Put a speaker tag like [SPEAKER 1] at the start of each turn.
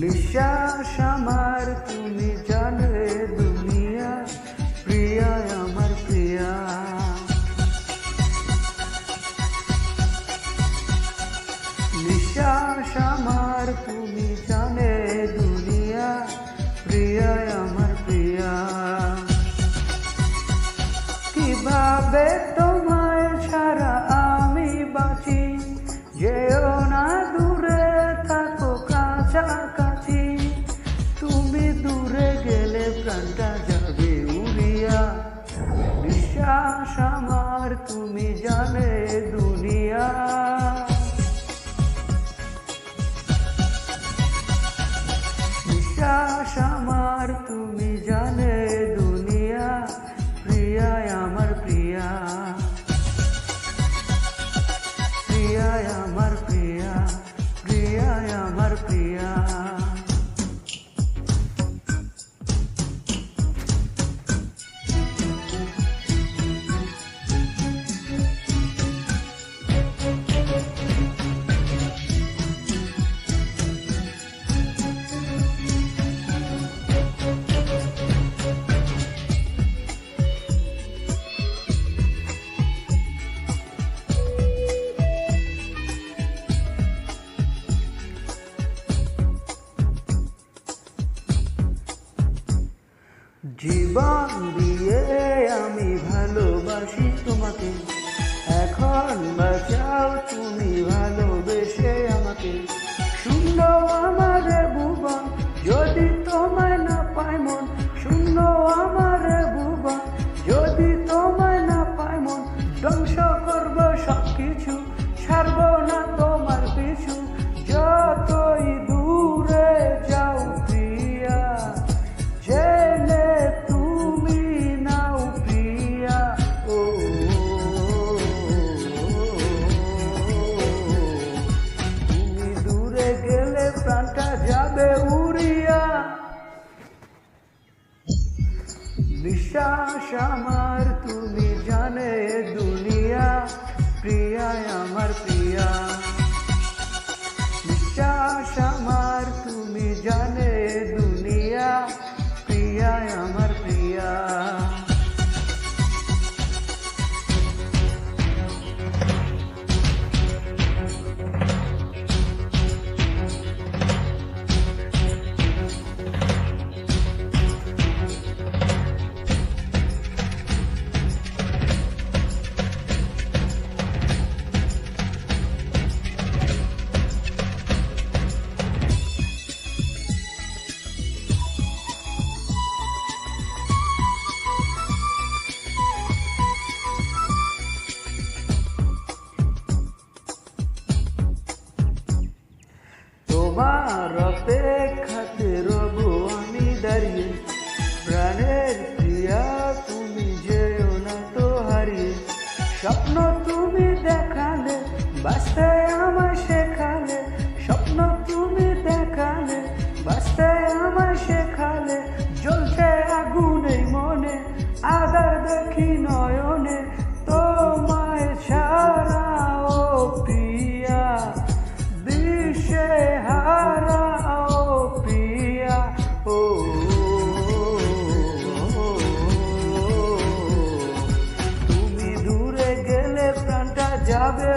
[SPEAKER 1] বিশ্বাস আমার তুমি জানে দুনিয়া, প্রিয়া আমার প্রিয়া। বিশ্বাস আমার তুমি জানে দুনিয়া, প্রিয়া আমার প্রিয়া। কিভাবে তোমায় ছাড়া আমি বাঁচি, যেও না দূরে থাকো কাছাকাছি। তুমি দূরে গেলে প্রাণটা যাবে উড়িয়া। বিশ্বাস আমার তুমি জানে দুনিয়া। বিশ্বাস আমার তুমি জানে দুনিয়া, প্রিয়া আমার প্রিয়া। প্রিয়া আমার প্রিয়া, প্রিয়া আমার প্রিয়া। জীবন দিয়ে আমি ভালোবাসি তোমাকে, এখন বাঁচাও তুমি ভালোবেসে আমাকে। শূন্য আমার ভুবন যদি তোমায় না পায় মন, শূন্য আমার ভুবন যদি তোমায় না পায় মন। ধ্বংস করবো সব কিছু, ছাড়বো না তোমার পিছু। যতই দূরে যাও প্রিয়া, জেনে তুমি নাও প্রিয়া। ও তুমি দূরে গেলে প্রাণটা যাবে উড়িয়া। বিশ্বাস আমার তুমি জানে দুনিয়া, প্রিয়া আমার প্রিয়া। বিশ্বাস আমার তুমি জানে দুনিয়া, প্রিয়া আমার প্রিয়া। তোমার অপেক্ষাতে রবো আমি দাঁড়িয়ে, প্রাণের প্রিয়া তুমি যেও না তো হারিয়ে। স্বপ্ন তুমি দেখালে, বাঁচতে আমায় শেখালে। স্বপ্ন তুমি দেখালে, বাঁচতে আমায় শেখালে। জ্বলছে আগুন এই মনে, আধার দেখি নয়নে। তোমায় ছাড়া ও প্রিয়া দিশে হারা ও প্রিয়া। ও তুমি দূরে গেলে প্রাণটা যাবে